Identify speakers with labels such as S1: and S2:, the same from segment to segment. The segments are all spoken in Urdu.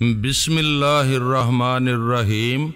S1: بسم اللہ الرحمن الرحیم۔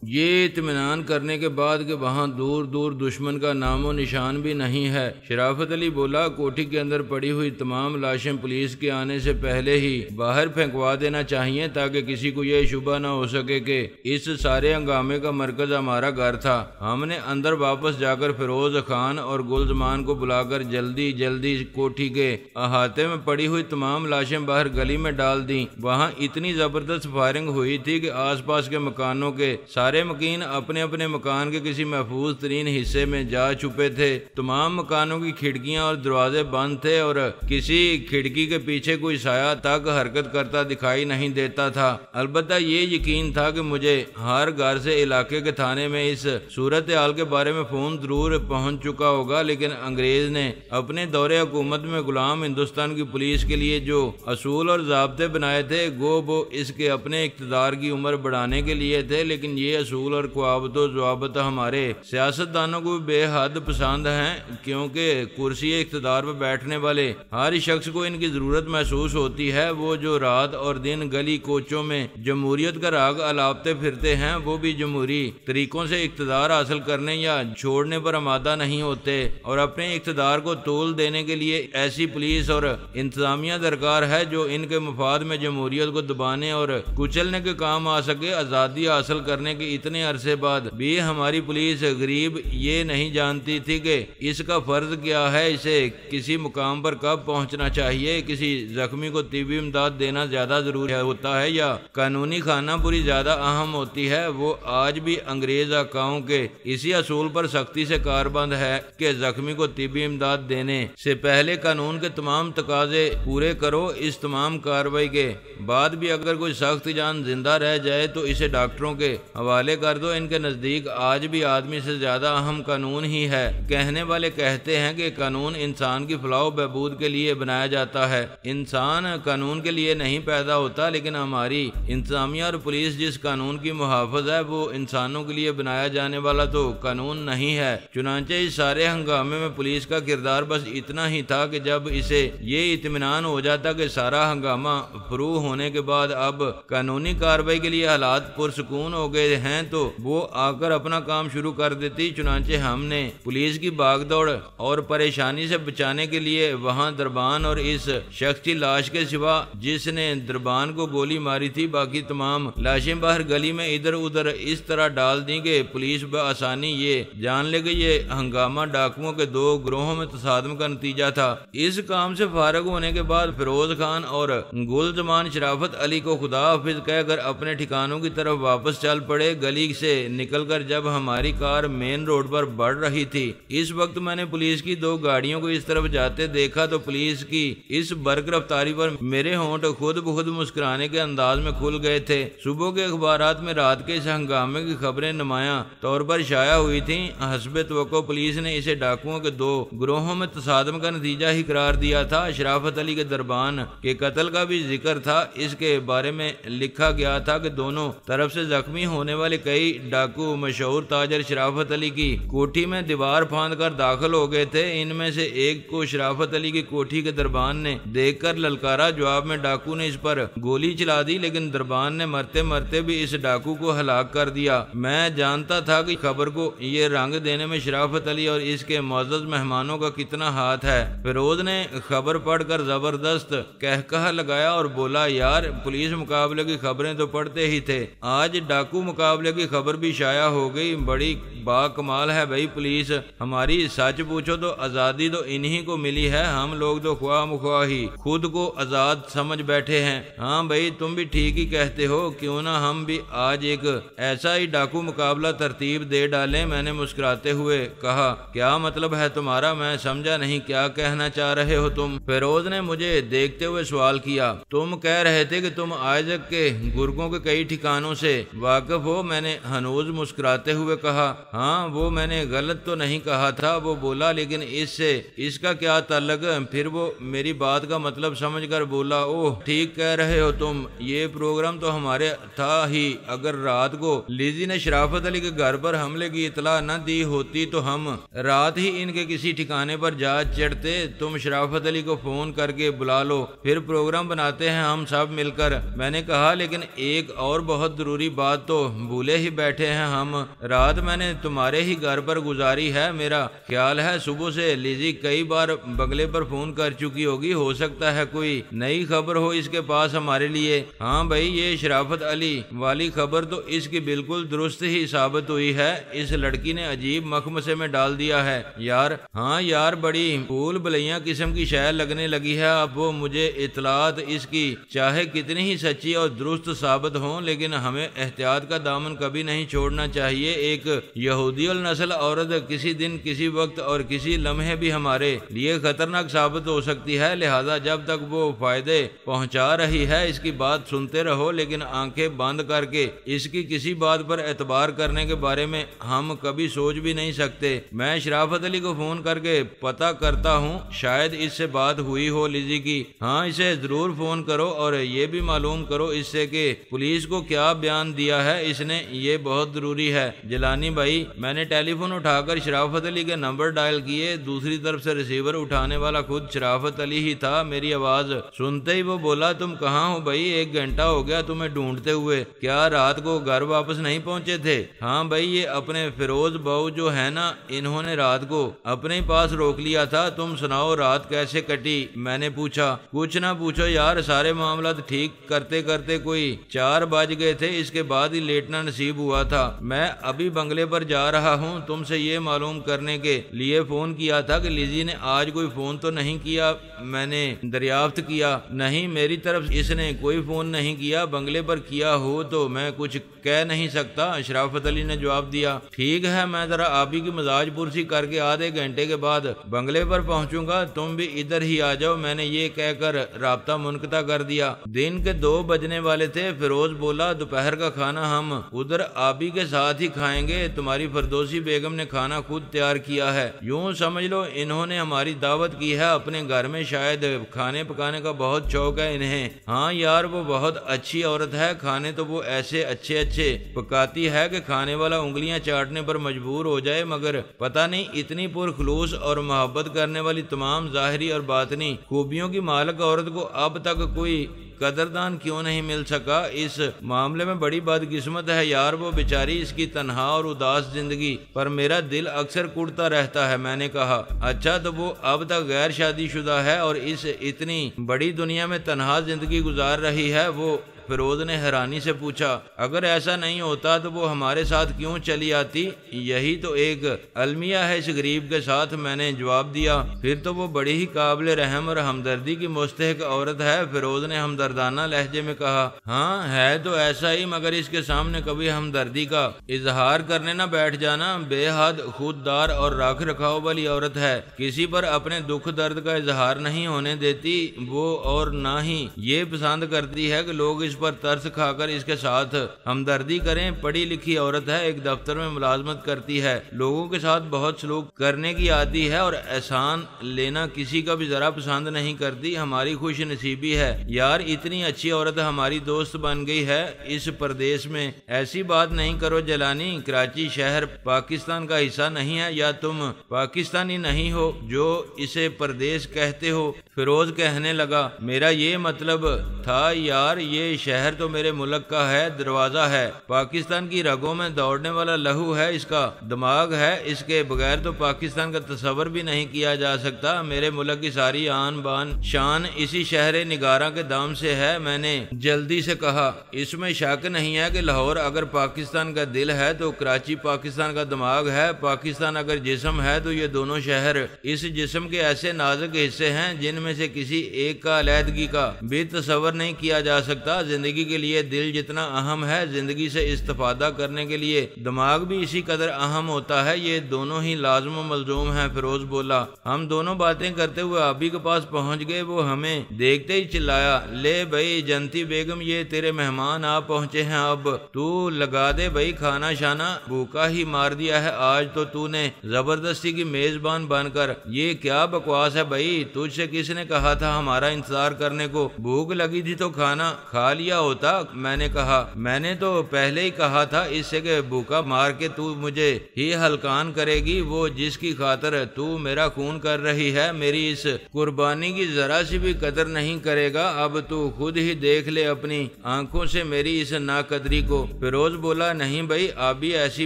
S1: یہ اطمینان کرنے کے بعد کہ وہاں دور دور دشمن کا نام و نشان بھی نہیں ہے، شرافت علی بولا کوٹھی کے اندر پڑی ہوئی تمام لاشیں پولیس کے آنے سے پہلے ہی باہر پھینکوا دینا چاہیے تاکہ کسی کو یہ شبہ نہ ہو سکے کہ اس سارے ہنگامے کا مرکز ہمارا گھر تھا۔ ہم نے اندر واپس جا کر فیروز خان اور گلزمان کو بلا کر جلدی جلدی کوٹھی کے احاطے میں پڑی ہوئی تمام لاشیں باہر گلی میں ڈال دیں۔ وہاں اتنی زبردست فائرنگ ہوئی تھی کہ آس پاس کے مکانوں کے سارے مکین اپنے اپنے مکان کے کسی محفوظ ترین حصے میں جا چھپے تھے۔ تمام مکانوں کی کھڑکیاں اور دروازے بند تھے اور کسی کھڑکی کے پیچھے کوئی سایہ تک حرکت کرتا دکھائی نہیں دیتا تھا۔ البتہ یہ یقین تھا کہ مجھے ہر گھر سے علاقے کے تھانے میں اس صورتحال کے بارے میں فون ضرور پہنچ چکا ہوگا، لیکن انگریز نے اپنے دور حکومت میں غلام ہندوستان کی پولیس کے لیے جو اصول اور ضابطے بنائے تھے گو وہ اس کے اپنے اقتدار کی عمر بڑھانے کے لیے تھے، لیکن یہ اصول اور قواعد و ضوابط ہمارے سیاستدانوں کو بے حد پسند ہیں، کیونکہ کرسی اقتدار پر بیٹھنے والے ہر شخص کو ان کی ضرورت محسوس ہوتی ہے۔ وہ جو رات اور دن گلی کوچوں میں جمہوریت کا راگ الاپتے پھرتے ہیں، وہ بھی جمہوری طریقوں سے اقتدار حاصل کرنے یا چھوڑنے پر آمادہ نہیں ہوتے، اور اپنے اقتدار کو طول دینے کے لیے ایسی پولیس اور انتظامیہ درکار ہے جو ان کے مفاد میں جمہوریت کو دبانے اور کچلنے کے کام آ سکے۔ آزادی حاصل کرنے کے اتنے عرصے بعد بھی ہماری پولیس غریب یہ نہیں جانتی تھی کہ اس کا فرض کیا ہے، اسے کسی مقام پر کب پہنچنا چاہیے، کسی زخمی کو طبی امداد دینا زیادہ ضروری ہوتا ہے یا قانونی خانہ پوری زیادہ اہم ہوتی ہے۔ وہ آج بھی انگریز آقاؤں کے اسی اصول پر سختی سے کاربند ہے کہ زخمی کو طبی امداد دینے سے پہلے قانون کے تمام تقاضے پورے کرو۔ اس تمام کارروائی کے بعد بھی اگر کوئی سخت جان زندہ رہ جائے تو اسے ڈاکٹروں کے حوالے کر دو۔ ان کے نزدیک آج بھی آدمی سے زیادہ اہم قانون ہی ہے۔ کہنے والے کہتے ہیں کہ قانون انسان کی فلاح و بہبود کے لیے بنایا جاتا ہے، انسان قانون کے لیے نہیں پیدا ہوتا، لیکن ہماری انتظامیہ اور پولیس جس قانون کی محافظ ہے وہ انسانوں کے لیے بنایا جانے والا تو قانون نہیں ہے۔ چنانچہ اس سارے ہنگامے میں پولیس کا کردار بس اتنا ہی تھا کہ جب اسے یہ اطمینان ہو جاتا کہ سارا ہنگامہ فروغ ہونے کے بعد اب قانونی کارروائی کے لیے حالات پرسکون ہو گئے ہیں تو وہ آ کر اپنا کام شروع کر دیتی۔ چنانچہ ہم نے پولیس کی بھاگ دوڑ اور پریشانی سے بچانے کے لیے وہاں دربان اور اس شخص کی لاش کے سوا جس نے دربان کو گولی ماری تھی باقی تمام لاشیں باہر گلی میں ادھر ادھر اس طرح ڈال دیں کہ پولیس بآسانی یہ جان لے کہ یہ ہنگامہ ڈاکوؤں کے دو گروہوں میں تصادم کا نتیجہ تھا۔ اس کام سے فارغ ہونے کے بعد فیروز خان اور گلزمان شرافت علی کو خدا حافظ کہہ کر اپنے ٹھکانوں کی طرف واپس چل پڑے۔ گلی سے نکل کر جب ہماری کار مین روڈ پر بڑھ رہی تھی، اس وقت میں نے پولیس کی دو گاڑیوں کو اس طرف جاتے دیکھا تو پولیس کی اس برق رفتاری پر میرے ہونٹ خود بخود مسکرانے کے انداز میں کھل گئے تھے۔ صبح کے اخبارات میں رات کے اس ہنگامے کی خبریں نمایاں طور پر شائع ہوئی تھیں۔ حسب توقع پولیس نے اسے ڈاکوؤں کے دو گروہوں میں تصادم کا نتیجہ ہی قرار دیا تھا۔ شرافت علی کے دربان کے قتل کا بھی ذکر تھا۔ اس کے بارے میں لکھا گیا تھا کہ دونوں طرف سے زخمی ہونے والے کئی ڈاکو مشہور تاجر شرافت علی کی کوٹھی میں دیوار پھاند کر داخل ہو گئے تھے۔ ان میں سے ایک کو شرافت علی کی کوٹھی کے دربان نے دیکھ کر للکارا، جواب میں ڈاکو نے اس پر گولی چلا دی، لیکن دربان نے مرتے مرتے بھی اس ڈاکو کو ہلاک کر دیا۔ میں جانتا تھا کہ خبر کو یہ رنگ دینے میں شرافت علی اور اس کے معزز مہمانوں کا کتنا ہاتھ ہے۔ فیروز نے خبر پڑھ کر زبردست کہکہا لگایا اور بولا، یار پولیس مقابلے کی خبریں تو پڑھتے ہی تھے، آج ڈاکو مقابلے کی خبر بھی شائع ہو گئی۔ بڑی با کمال ہے بھائی پولیس ہماری۔ سچ پوچھو تو آزادی تو انہی کو ملی ہے، ہم لوگ تو خواہ مخواہ ہی خود کو آزاد سمجھ بیٹھے ہیں۔ ہاں بھائی تم بھی ٹھیک ہی کہتے ہو، کیوں نہ ہم بھی آج ایک ایسا ہی ڈاکو مقابلہ ترتیب دے ڈالیں۔ میں نے مسکراتے ہوئے کہا، کیا مطلب ہے تمہارا؟ میں سمجھا نہیں، کیا کہنا چاہ رہے ہو تم؟ فیروز نے مجھے دیکھتے ہوئے سوال کیا۔ تم کہہ رہے تھے کہ تم آئزک کے گرگوں کے کئی ٹھکانوں سے واقف ہو۔ میں نے ہنوز مسکراتے ہوئے کہا، ہاں وہ میں نے غلط تو نہیں کہا تھا، وہ بولا لیکن اس سے اس کا کیا تعلق؟ پھر وہ میری بات کا مطلب سمجھ کر بولا اوہ ٹھیک کہہ رہے ہو تم، یہ پروگرام تو ہمارے تھا ہی، اگر رات کو لیزی نے شرافت علی کے گھر پر حملے کی اطلاع نہ دی ہوتی تو ہم رات ہی ان کے کسی ٹھکانے پر جا چڑھتے، تم شرافت علی کو فون کر کے بلا لو، پھر پروگرام بناتے ہیں ہم سب مل کر۔ میں نے کہا لیکن ایک اور بہت ضروری بات تو بھولے ہی بیٹھے ہیں ہم، رات میں نے تمہارے ہی گھر پر گزاری ہے، میرا خیال ہے صبح سے لیزی کئی بار بنگلے پر فون کر چکی ہوگی، ہو سکتا ہے کوئی نئی خبر ہو اس کے پاس ہمارے لیے۔ ہاں بھائی یہ شرافت علی والی خبر تو اس کی بالکل درست ہی ثابت ہوئی ہے، اس لڑکی نے عجیب مخمسے میں ڈال دیا ہے یار۔ ہاں یار بڑی پھول بلیاں قسم کی شے لگنے لگی ہے اب وہ، مجھے اطلاعات اس کی چاہے کتنی ہی سچی اور درست ثابت ہوں لیکن ہمیں احتیاط کا دامن کبھی نہیں چھوڑنا چاہیے، ایک یہودی النسل عورت کسی دن کسی وقت اور کسی لمحے بھی ہمارے لیے خطرناک ثابت ہو سکتی ہے، لہذا جب تک وہ فائدے پہنچا رہی ہے اس کی بات سنتے رہو لیکن آنکھیں بند کر کے اس کی کسی بات پر اعتبار کرنے کے بارے میں ہم کبھی سوچ بھی نہیں سکتے۔ میں شرافت علی کو فون کر کے پتہ کرتا ہوں، شاید اس سے بات ہوئی ہو لیزی کی، ہاں اسے ضرور فون کرو اور یہ بھی معلوم کرو اس سے کہ پولیس کو کیا بیان دیا ہے اس نے، یہ بہت ضروری ہے۔ جیلانی بھائی میں نے ٹیلی فون اٹھا کر شرافت علی کے نمبر ڈائل کیے، دوسری طرف سے ریسیور اٹھانے والا خود شرافت علی ہی تھا، میری آواز سنتے ہی وہ بولا تم کہاں ہو بھائی، 1 گھنٹہ ہو گیا تمہیں ڈھونڈتے ہوئے، کیا رات کو گھر واپس نہیں پہنچے تھے؟ ہاں بھائی یہ اپنے فیروز بہو جو ہے نا انہوں نے رات کو اپنے پاس روک لیا تھا، تم سناؤ رات کیسے کٹی؟ میں نے پوچھا۔ کچھ نہ پوچھو یار، سارے معاملات ٹھیک کرتے کرتے کوئی 4 بج گئے تھے، اس کے بعد ہی لیٹنا نصیب ہوا تھا۔ میں ابھی بنگلے پر جا رہا ہوں، تم سے یہ معلوم کرنے کے لیے فون کیا تھا کہ لیزی نے آج کوئی فون تو نہیں کیا؟ میں نے دریافت کیا۔ نہیں میری طرف اس نے کوئی فون نہیں کیا، بنگلے پر کیا ہو تو میں کچھ کہہ نہیں سکتا، شرافت علی نے جواب دیا۔ ٹھیک ہے میں ذرا آبی کی مزاج پرسی کر کے آدھے گھنٹے کے بعد بنگلے پر پہنچوں گا، تم بھی ادھر ہی آ جاؤ، میں نے یہ کہہ کر رابطہ منقطع کر دیا۔ دن کے 2 بجنے والے تھے، فیروز بولا دوپہر کا کھانا ہم ادھر آبی کے ساتھ ہی کھائیں گے، تمہاری فردوسی بیگم نے کھانا خود تیار کیا ہے، یوں سمجھ لو انہوں نے ہماری دعوت کی ہے اپنے گھر میں، شاید کھانے پکانے کا بہت شوق ہے انہیں۔ ہاں یار وہ بہت اچھی عورت ہے، کھانے تو وہ ایسے اچھے پکاتی ہے کہ کھانے والا انگلیاں چاٹنے پر مجبور ہو جائے، مگر پتہ نہیں اتنی پرخلوص اور محبت کرنے والی تمام ظاہری اور باطنی خوبیوں کی مالک عورت کو اب تک کوئی قدردان کیوں نہیں مل سکا، اس معاملے میں بڑی بدقسمت ہے یار وہ بیچاری، اس کی تنہا اور اداس زندگی پر میرا دل اکثر کڑتا رہتا ہے۔ میں نے کہا اچھا تو وہ اب تک غیر شادی شدہ ہے اور اس اتنی بڑی دنیا میں تنہا زندگی گزار رہی ہے؟ وہ فیروز نے حیرانی سے پوچھا۔ اگر ایسا نہیں ہوتا تو وہ ہمارے ساتھ کیوں چلی آتی؟ یہی تو ایک المیہ ہے اس غریب کے ساتھ، میں نے جواب دیا۔ پھر تو وہ بڑی ہی قابل رحم اور ہمدردی کی مستحق عورت ہے، فیروز نے ہمدردانہ لہجے میں کہا۔ ہاں ہے تو ایسا ہی، مگر اس کے سامنے کبھی ہمدردی کا اظہار کرنے نہ بیٹھ جانا، بے حد خوددار اور رکھ رکھاؤ والی عورت ہے، کسی پر اپنے دکھ درد کا اظہار نہیں ہونے دیتی وہ، اور نہ ہی یہ پسند کرتی ہے کہ لوگ اس پر ترس کھا کر اس کے ساتھ ہمدردی کریں۔ پڑھی لکھی عورت ہے، ایک دفتر میں ملازمت کرتی ہے، لوگوں کے ساتھ بہت سلوک کرنے کی عادی ہے اور احسان لینا کسی کا بھی ذرا پسند نہیں کرتی، ہماری خوش نصیبی ہے یار اتنی اچھی عورت ہماری دوست بن گئی ہے اس پردیس میں۔ ایسی بات نہیں کرو جیلانی، کراچی شہر پاکستان کا حصہ نہیں ہے، یا تم پاکستانی نہیں ہو جو اسے پردیس کہتے ہو؟ فیروز کہنے لگا میرا یہ مطلب تھا یار، یہ شہر تو میرے ملک کا ہے، دروازہ ہے، پاکستان کی رگوں میں دوڑنے والا لہو ہے، اس کا دماغ ہے، اس کے بغیر تو پاکستان کا تصور بھی نہیں کیا جا سکتا۔ میرے ملک کی ساری آن بان شان اسی شہر نگاراں کے دام سے ہے، میں نے جلدی سے کہا۔ اس میں شک نہیں ہے کہ لاہور اگر پاکستان کا دل ہے تو کراچی پاکستان کا دماغ ہے، پاکستان اگر جسم ہے تو یہ دونوں شہر اس جسم کے ایسے نازک حصے ہیں جن میں سے کسی ایک کا علیحدگی کا بھی تصور نہیں کیا جا سکتا۔ زندگی کے لیے دل جتنا اہم ہے، زندگی سے استفادہ کرنے کے لیے دماغ بھی اسی قدر اہم ہوتا ہے، یہ دونوں ہی لازم و ملزوم ہیں۔ فیروز بولا۔ ہم دونوں باتیں کرتے ہوئے آبی کے پاس پہنچ گئے۔ وہ ہمیں دیکھتے ہی چلایا، لے بھائی جنتی بیگم، یہ تیرے مہمان آ پہنچے ہیں، اب تو لگا دے بھائی کھانا شانا، بھوکا ہی مار دیا ہے آج تو نے زبردستی کی میزبان بن کر۔ یہ کیا بکواس ہے بھائی، تجھ سے کس نے کہا تھا ہمارا انتظار کرنے کو؟ بھوک لگی تھی تو کھانا کھا لیا ہوتا۔ میں نے کہا، میں نے تو پہلے ہی کہا تھا اس سے کہ بھوکا مار کے تو مجھے ہی ہلکان کرے گی، وہ جس کی خاطر تو میرا خون کر رہی ہے، میری اس قربانی کی ذرا سی بھی قدر نہیں کرے گا۔ اب تو خود ہی دیکھ لے اپنی آنکھوں سے میری اس ناقدری کو۔ فیروز بولا، نہیں بھائی آبی ایسی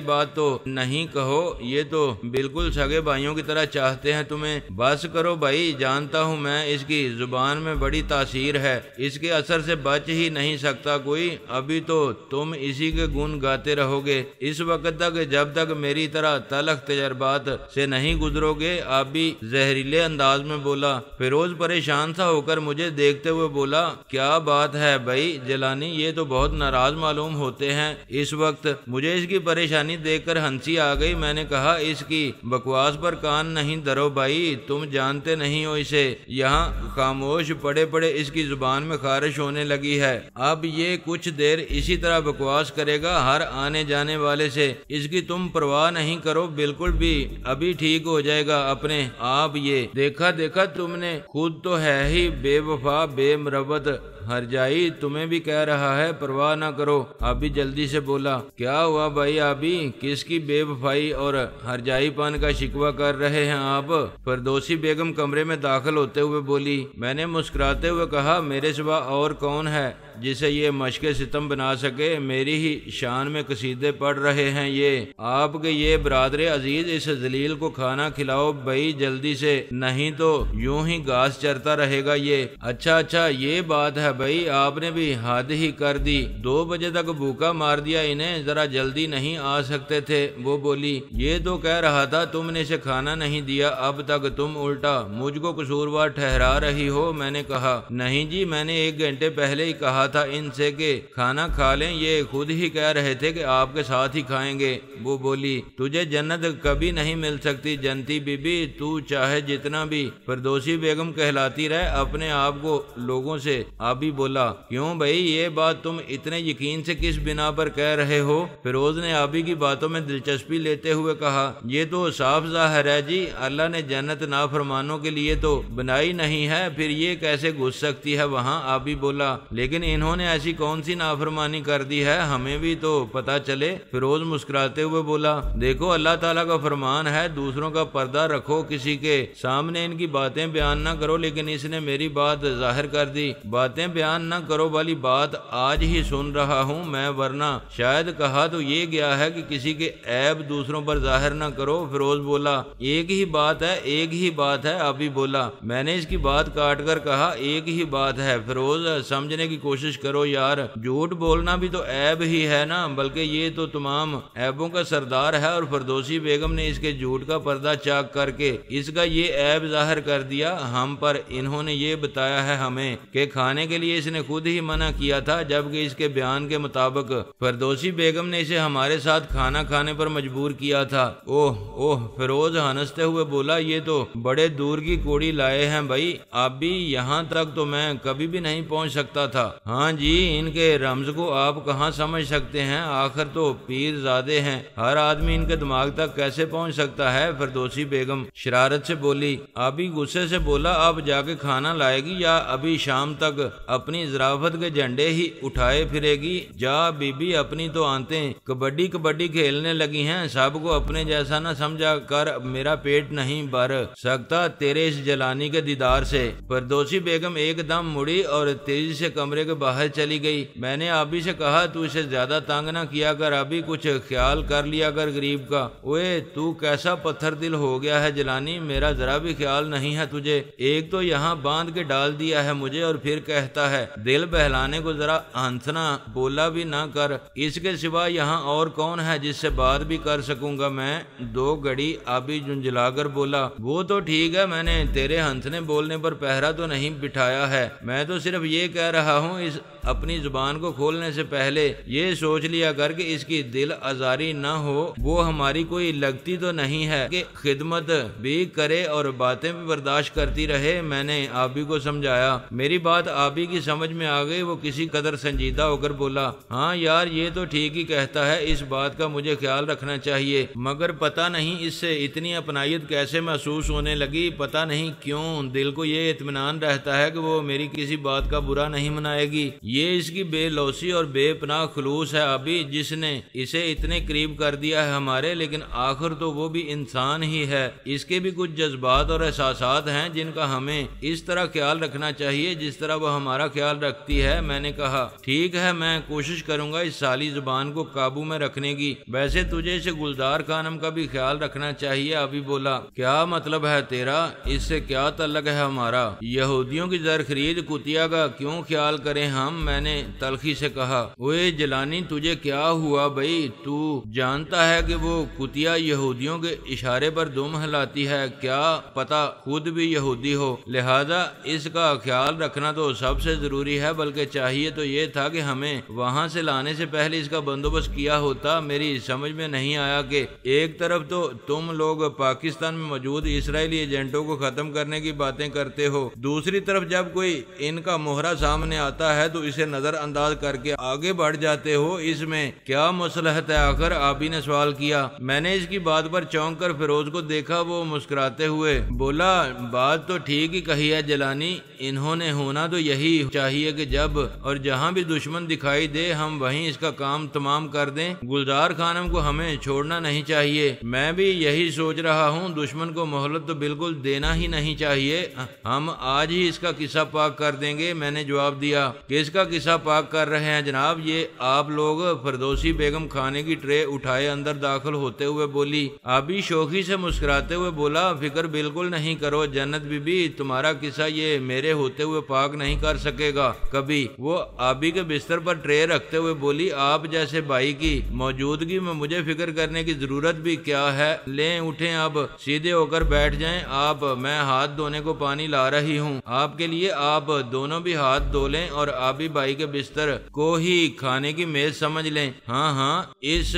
S1: بات تو نہیں کہو، یہ تو بالکل سگے بھائیوں کی طرح چاہتے ہیں تمہیں۔ بس کرو بھائی، جانتا ہوں میں اس کی زبان میں بڑی تاثیر ہے، اس کے اثر سے بچ ہی نہیں سکتا کوئی۔ ابھی تو تم اسی کے گن گاتے رہو گے اس وقت تک جب تک میری طرح تلخ تجربات سے نہیں گزرو گے، آبی زہریلے انداز میں بولا۔ فیروز پریشان سا ہو کر مجھے دیکھتے ہوئے بولا، کیا بات ہے بھائی جیلانی، یہ تو بہت ناراض معلوم ہوتے ہیں اس وقت۔ مجھے اس کی پریشانی دیکھ کر ہنسی آ گئی۔ میں نے کہا، اس کی بکواس پر کان نہیں دھرو بھائی، تم جانتے نہیں ہو اسے۔ یہاں خاموش پڑے پڑے اس کی زبان میں خارش ہونے لگی ہے۔ اب یہ کچھ دیر اسی طرح بکواس کرے گا، ہر آنے جانے والے سے اس کی تم پرواہ نہیں کرو بالکل بھی، ابھی ٹھیک ہو جائے گا اپنے آپ۔ یہ دیکھا تم نے خود تو ہے ہی بے وفا بے مروت، ہر جائی تمہیں بھی کہہ رہا ہے پرواہ نہ کرو۔ آبی جلدی سے بولا، کیا ہوا بھائی آبی، کس کی بے وفائی اور ہر جائی پان کا شکوہ کر رہے ہیں آپ؟ فردوسی بیگم کمرے میں داخل ہوتے ہوئے بولی۔ میں نے مسکراتے ہوئے کہا، میرے سوا اور کون ہے جسے یہ مشق ستم بنا سکے؟ میری ہی شان میں قصیدے پڑھ رہے ہیں یہ آپ کے یہ برادر عزیز، اس ذلیل کو کھانا کھلاؤ بھائی جلدی سے، نہیں تو یوں ہی گھاس چرتا رہے گا یہ۔ اچھا یہ بات ہے بھائی، آپ نے بھی حد ہی کر دی، 2 بجے تک بھوکا مار دیا انہیں، ذرا جلدی نہیں آ سکتے تھے؟ وہ بولی، یہ تو کہہ رہا تھا تم نے اسے کھانا نہیں دیا، اب تک تم الٹا مجھ کو قصوروار ٹھہرا رہی ہو۔ میں نے کہا، نہیں جی، میں نے 1 گھنٹے پہلے ہی کہا تھا ان سے کہ کھانا کھا لیں، یہ خود ہی کہہ رہے تھے کہ آپ کے ساتھ ہی کھائیں گے۔ وہ بولی، تجھے جنت کبھی نہیں مل سکتی جنتی بی بی، تو چاہے جتنا بھی فردوسی بیگم کہلاتی رہے اپنے آپ کو لوگوں سے۔ آبی بولا، کیوں بھائی یہ بات تم اتنے یقین سے کس بنا پر کہہ رہے ہو؟ فیروز نے آبی کی باتوں میں دلچسپی لیتے ہوئے کہا، یہ تو صاف ظاہر ہے جی، اللہ نے جنت نافرمانوں کے لیے تو بنائی نہیں ہے، پھر یہ کیسے گھس سکتی ہے وہاں؟ آبی بولا، لیکن انہوں نے ایسی کون سی نافرمانی کر دی ہے، ہمیں بھی تو پتا چلے۔ فیروز مسکراتے ہوئے بولا، دیکھو اللہ تعالیٰ کا فرمان ہے دوسروں کا پردہ رکھو، کسی کے سامنے ان کی باتیں بیان نہ کرو، لیکن اس نے میری بات ظاہر کر دی۔ باتیں بیان نہ کرو والی بات آج ہی سن رہا ہوں میں، ورنہ شاید کہا تو یہ گیا ہے کہ کسی کے عیب دوسروں پر ظاہر نہ کرو۔ فیروز بولا، ایک ہی بات ہے۔ آبی بولا، میں نے اس کی بات کاٹ کر کہا، ایک ہی بات ہے فیروز، سمجھنے کی کوشش کرو یار، جھوٹ بولنا بھی تو عیب ہی ہے نا، بلکہ یہ تو تمام عیبوں کا سردار ہے، اور فردوسی بیگم نے اس کے جھوٹ کا پردہ چاک کر کے اس کا یہ عیب ظاہر کر دیا ہم پر۔ انہوں نے یہ بتایا ہے ہمیں کہ کھانے کے لیے اس نے خود ہی منع کیا تھا، جبکہ اس کے بیان کے مطابق فردوسی بیگم نے اسے ہمارے ساتھ کھانا کھانے پر مجبور کیا تھا۔ اوہ فیروز ہنستے ہوئے بولا، یہ تو بڑے دور کی کوڑی لائے ہیں بھائی، آپ بھی یہاں تک تو میں کبھی بھی نہیں پہنچ سکتا تھا۔ ہاں جی، ان کے رمز کو آپ کہاں سمجھ سکتے ہیں، آخر تو پیر زادے ہیں، ہر آدمی ان کے دماغ تک کیسے پہنچ سکتا ہے؟ فردوسی بیگم شرارت سے بولی۔ آبی غصے سے بولا، اب جا کے کھانا لائے گی یا ابھی شام تک اپنی ظرافت کے جھنڈے ہی اٹھائے پھرے گی؟ جا بی بی، اپنی تو آنتیں کبڈی کھیلنے لگی ہیں، سب کو اپنے جیسا نہ سمجھا کر، میرا پیٹ نہیں بھر سکتا تیرے اس جلانی کے دیدار سے۔ فردوسی بیگم ایک دم مڑی اور تیزی سے کمرے کے باہر چلی گئی۔ میں نے آبی سے کہا تو اسے زیادہ تنگ نہ کیا کر، ابھی کچھ خیال کر لیا کر غریب کا۔ اوے تو کیسا پتھر دل ہو گیا ہے جیلانی، میرا ذرا بھی خیال نہیں ہے تجھے، ایک تو یہاں باندھ کے ڈال دیا ہے مجھے اور پھر کہتا ہے دل بہلانے کو ذرا ہنسنا بولا بھی نہ کر، اس کے سوا یہاں اور کون ہے جس سے بات بھی کر سکوں گا میں؟ دو گھڑی آبی جھنجھلا کر بولا، وہ تو ٹھیک ہے، میں نے تیرے ہنسنے بولنے پر پہرا تو نہیں بٹھایا ہے، میں تو صرف یہ کہہ رہا ہوں اس اپنی زبان کو کھولنے سے پہلے یہ سوچ لیا کر کہ اس کی دل آزاری نہ ہو، وہ ہماری کوئی لگتی تو نہیں ہے کہ خدمت بھی کرے اور باتیں بھی برداشت کرتی رہے۔ میں نے آبی کو سمجھایا، میری بات آبی کی سمجھ میں آ گئی، وہ کسی قدر سنجیدہ ہو کر بولا، ہاں یار یہ تو ٹھیک ہی کہتا ہے، اس بات کا مجھے خیال رکھنا چاہیے، مگر پتہ نہیں اس سے اتنی اپنائیت کیسے محسوس ہونے لگی، پتہ نہیں کیوں دل کو یہ اطمینان رہتا ہے کہ وہ میری کسی بات کا برا نہیں منائے گی۔ یہ اس کی بے لوثی اور بے پناہ خلوص ہے آبی، جس نے اسے اتنے قریب کر دیا ہے ہمارے، لیکن آخر تو وہ بھی انسان ہی ہے، اس کے بھی کچھ جذبات اور احساسات ہیں جن کا ہمیں اس طرح خیال رکھنا چاہیے جس طرح وہ ہمارا خیال رکھتی ہے۔ میں نے کہا ٹھیک ہے، میں کوشش کروں گا اس سالی زبان کو قابو میں رکھنے کی، ویسے تجھے اسے گلزار خانم کا بھی خیال رکھنا چاہیے۔ ابھی بولا، کیا مطلب ہے تیرا، اس سے کیا تعلق ہے ہمارا؟ یہودیوں کی زر خرید کتیا کا کیوں خیال کریں ہم؟ میں نے تلخی سے کہا، اوے جیلانی تجھے کیا ہوا بھائی، تو جانتا ہے کہ وہ کتیا یہودیوں کے اشارے پر دم ہلاتی ہے، کیا پتا خود بھی یہودی ہو، لہذا اس کا خیال رکھنا تو سب سے ضروری ہے، بلکہ چاہیے تو یہ تھا کہ ہمیں وہاں سے لانے سے پہلے اس کا بندوبست کیا ہوتا۔ میری سمجھ میں نہیں آیا کہ ایک طرف تو تم لوگ پاکستان میں موجود اسرائیلی ایجنٹوں کو ختم کرنے کی باتیں کرتے ہو، دوسری طرف جب کوئی ان کا مہرہ سامنے آتا ہے تو اسے نظر انداز کر کے آگے بڑھ جاتے ہو، اس میں کیا مصلحت ہے آخر؟ آبی نے سوال کیا۔ میں نے اس کی بات پر چونک کر فیروز کو دیکھا، وہ مسکراتے ہوئے بولا، بات تو ٹھیک ہی کہی ہے جیلانی، انہوں نے ہونا تو یہی چاہیے کہ جب اور جہاں بھی دشمن دکھائی دے ہم وہیں اس کا کام تمام کر دیں، گلزار خانم کو ہمیں چھوڑنا نہیں چاہیے۔ میں بھی یہی سوچ رہا ہوں، دشمن کو مہلت تو بالکل دینا ہی نہیں چاہیے، ہم آج ہی اس کا قصہ پاک کر دیں گے۔ میں نے جواب دیا، کس کا قصہ پاک کر رہے ہیں جناب؟ یہ آپ لوگ؟ فردوسی بیگم کھانے کی ٹرے اٹھائے اندر داخل ہوتے ہوئے بولی۔ آبی شوخی سے مسکراتے ہوئے بولا، فکر بالکل نہیں کرو جنت بی بی، تمہارا قصہ یہ میرے ہوتے ہوئے پاک نہیں کر سکے گا کبھی۔ وہ آبی کے بستر پر ٹرے رکھتے ہوئے بولی، آپ جیسے بھائی کی موجودگی میں مجھے فکر کرنے کی ضرورت بھی کیا ہے؟ لیں اٹھیں، اب سیدھے ہو کر بیٹھ جائیں آپ، میں ہاتھ دھونے کو پانی لا رہی ہوں آپ کے لیے، آپ دونوں بھی ہاتھ دھو لیں اور آبی بھائی کے بستر کو ہی کھانے کی میز سمجھ لیں۔ ہاں ہاں، اس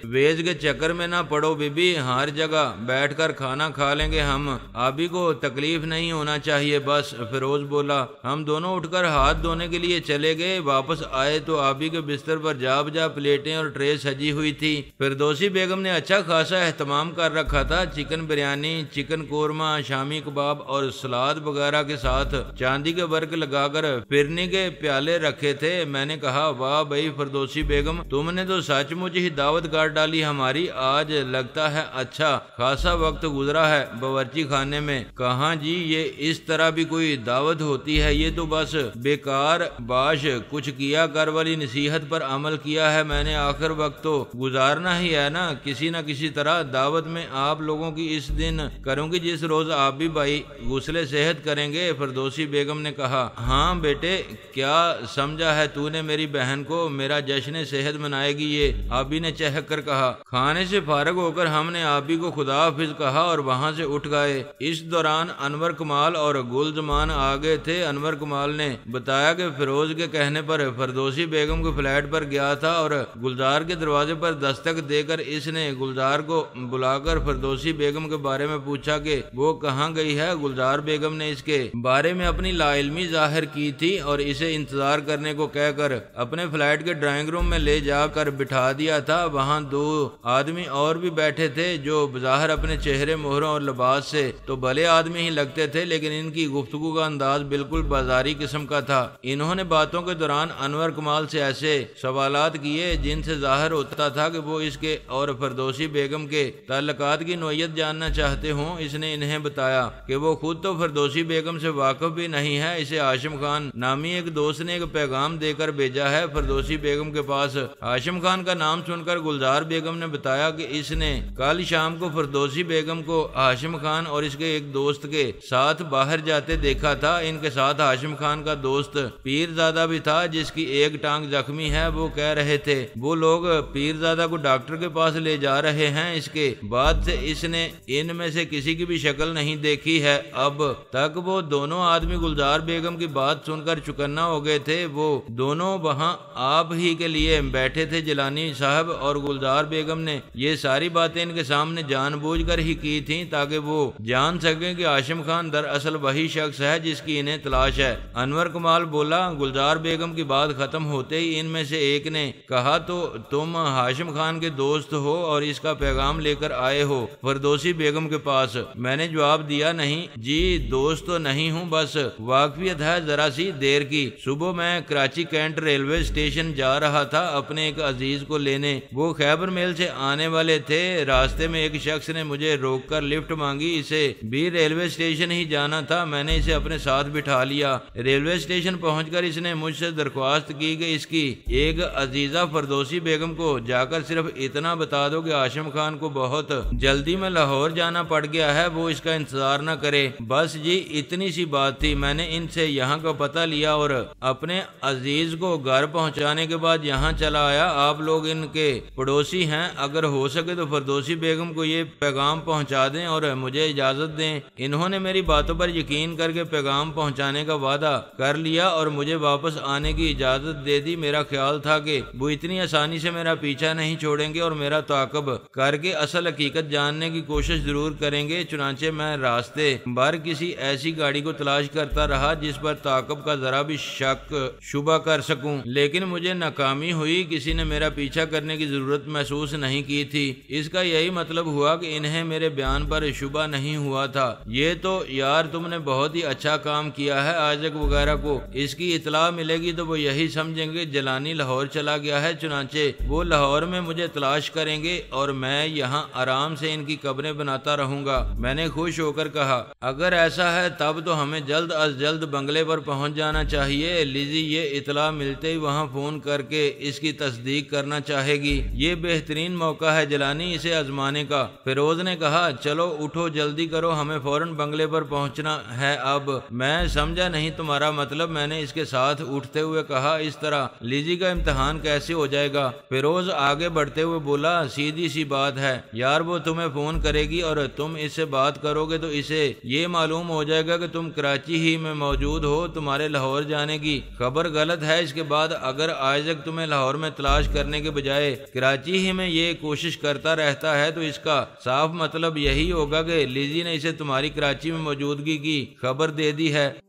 S1: ویز کے چکر میں نہ پڑو بی بی، ہر جگہ بیٹھ کر کھانا کھا لیں گے ہم، آبی کو تکلیف نہیں ہونا چاہیے بس۔ فیروز بولا۔ ہم دونوں اٹھ کر ہاتھ دھونے کے لیے چلے گئے، واپس آئے تو آبی کے بستر پر جا بجا پلیٹیں اور ٹرے سجی ہوئی تھی۔ فردوسی بیگم نے اچھا خاصا اہتمام کر رکھا تھا، چکن بریانی، چکن قورمہ، شامی کباب اور سلاد وغیرہ کے ساتھ چاندی کے ورق لگا کر پھرنی کے پیالے رکھے تھے۔ میں نے کہا، واہ بھائی فردوسی بیگم، تم نے تو سچ مچ ہی دعوت کر ڈالی ہماری، آج لگتا ہے اچھا خاصا وقت گزرا ہے باورچی خانے میں۔ کہاں جی، یہ اس طرح بھی کوئی دعوت ہوتی ہے؟ یہ تو بس بیکار باش کچھ کیا کر والی نصیحت پر عمل کیا ہے میں نے، آخر وقت تو گزارنا ہی ہے نا کسی نہ کسی طرح۔ دعوت میں آپ لوگوں کی اس دن کروں گی جس روز آپ بھی بھائی غسل صحت کریں گے، فردوسی بیگم نے کہا۔ ہاں بیٹے، کیا سمجھا ہے تو نے میری بہن کو، میرا جشن صحت منائے گی یہ، آبی نے چہک کر کہا۔ کھانے سے فارغ ہو کر ہم نے آبی کو خدا حافظ کہا اور وہاں سے اٹھ گئے۔ اس دوران انور کمال اور گل زمان آ گئے تھے۔ انور کمال نے بتایا کہ فیروز کے کہنے پر فردوسی بیگم کے فلیٹ پر گیا تھا اور گلزار کے دروازے پر دستک دے کر اس نے گلزار کو بلا کر فردوسی بیگم کے بارے میں پوچھا کہ وہ کہاں گئی ہے۔ گلزار بیگم نے اس کے بارے میں اپنی لا علمی ظاہر کی تھی اور اسے انتظار کرنے کو کہہ کر اپنے فلیٹ کے ڈرائنگ روم میں لے جا کر بٹھا دیا تھا۔ وہاں دو آدمی اور بھی بیٹھے تھے جو بظاہر اپنے چہرے مہروں اور لباس سے تو بھلے آدمی ہی لگتے تھے، لیکن ان کی گفتگو کا انداز بالکل بازاری قسم کا تھا۔ انہوں نے باتوں کے دوران انور کمال سے ایسے سوالات کیے جن سے ظاہر ہوتا تھا کہ وہ اس کے اور فردوسی بیگم کے تعلقات کی نوعیت جاننا چاہتے ہوں۔ اس نے انہیں بتایا کہ وہ خود تو فردوسی بیگم سے واقف بھی نہیں ہے، اسے ہاشم خان نام نامی ایک دوست نے ایک پیغام دے کر بھیجا ہے فردوسی بیگم کے پاس۔ ہاشم خان کا نام سن کر گلزار بیگم نے بتایا کہ اس نے کل شام کو فردوسی بیگم کو ہاشم خان اور اس کے ایک دوست کے ساتھ باہر جاتے دیکھا تھا۔ ان کے ساتھ ہاشم خان کا دوست پیرزادہ بھی تھا جس کی ایک ٹانگ زخمی ہے۔ وہ کہہ رہے تھے وہ لوگ پیرزادہ کو ڈاکٹر کے پاس لے جا رہے ہیں۔ اس کے بعد سے اس نے ان میں سے کسی کی بھی شکل نہیں دیکھی ہے۔ اب تک وہ دونوں آدمی گلزار بیگم کی بات سن کر چکنا ہو گئے تھے۔ وہ دونوں وہاں آپ ہی کے لیے بیٹھے تھے۔ جیلانی صاحب اور گلزار بیگم نے یہ ساری باتیں ان کے سامنے جان بوجھ کر ہی کی تھیں تاکہ وہ جان سکیں کہ ہاشم خان دراصل وہی شخص ہے جس کی انہیں تلاش ہے۔ انور کمال بولا۔ گلزار بیگم کی بات ختم ہوتے ہی ان میں سے ایک نے کہا تو تم ہاشم خان کے دوست ہو اور اس کا پیغام لے کر آئے ہو فردوسی بیگم کے پاس؟ میں نے جواب دیا نہیں جی، دوست تو نہیں ہوں، بس واقفیت ہے ذرا سی دیر کی۔ صبح میں کراچی کینٹ ریلوے اسٹیشن جا رہا تھا اپنے ایک عزیز کو لینے۔ وہ خیبر میل سے آنے والے تھے۔ راستے میں ایک شخص نے مجھے روک کر لفٹ مانگی۔ اسے بھی ریلوے اسٹیشن ہی جانا تھا۔ میں نے اسے اپنے ساتھ بٹھا لیا۔ ریلوے اسٹیشن پہنچ کر اس نے مجھ سے درخواست کی کہ اس کی ایک عزیزہ فردوسی بیگم کو جا کر صرف اتنا بتا دو کہ ہاشم خان کو بہت جلدی میں لاہور جانا پڑ گیا ہے، وہ اس کا انتظار نہ کرے۔ بس جی اتنی سی بات تھی۔ میں نے ان سے یہاں کا پتہ لیا اور اپنے عزیز کو گھر پہنچانے کے بعد یہاں چلا آیا۔ آپ لوگ ان کے پڑوسی ہیں، اگر ہو سکے تو فردوسی بیگم کو یہ پیغام پہنچا دیں اور مجھے اجازت دیں۔ انہوں نے میری باتوں پر یقین کر کے پیغام پہنچانے کا وعدہ کر لیا اور مجھے واپس آنے کی اجازت دے دی۔ میرا خیال تھا کہ وہ اتنی آسانی سے میرا پیچھا نہیں چھوڑیں گے اور میرا تعاقب کر کے اصل حقیقت جاننے کی کوشش ضرور کریں گے۔ چنانچہ میں راستے بھر کسی ایسی گاڑی کو تلاش کرتا رہا جس پر تعاقب کا ذرا بھی شک شبہ کر سکوں، لیکن مجھے ناکامی ہوئی۔ کسی نے میرا پیچھا کرنے کی ضرورت محسوس نہیں کی تھی۔ اس کا یہی مطلب ہوا کہ انہیں میرے بیان پر شبہ نہیں ہوا تھا۔ یہ تو یار تم نے بہت ہی اچھا کام کیا ہے۔ عاشق وغیرہ کو اس کی اطلاع ملے گی تو وہ یہی سمجھیں گے جیلانی لاہور چلا گیا ہے، چنانچہ وہ لاہور میں مجھے تلاش کریں گے اور میں یہاں آرام سے ان کی قبریں بناتا رہوں گا۔ میں نے خوش ہو کر کہا اگر ایسا ہے تب تو ہمیں جلد از جلد بنگلے پر پہنچ جانا چاہیے۔ لیزی یہ اطلاع ملتے ہی وہاں فون کر کے اس کی تصدیق کرنا چاہے گی۔ یہ بہترین موقع ہے جیلانی اسے آزمانے کا۔ فیروز نے کہا چلو اٹھو جلدی کرو، ہمیں فوراً بنگلے پر پہنچنا ہے۔ اب میں سمجھا نہیں تمہارا مطلب۔ میں نے اس کے ساتھ اٹھتے ہوئے کہا اس طرح لیزی کا امتحان کیسے ہو جائے گا؟ فیروز آگے بڑھتے ہوئے بولا سیدھی سی بات ہے یار، وہ تمہیں فون کرے گی اور تم اس سے بات کرو گے تو اسے یہ معلوم ہو جائے گا کہ تم کراچی ہی میں موجود ہو۔ تمہارے لاہور جانے کی خبر غلط ہے۔ اس کے بعد اگر آج تک تمہیں لاہور میں تلاش کرنے کے بجائے کراچی ہی میں یہ کوشش کرتا رہتا ہے تو اس کا صاف مطلب یہی ہوگا کہ لیزی نے اسے تمہاری کراچی میں موجودگی کی خبر دے دی ہے۔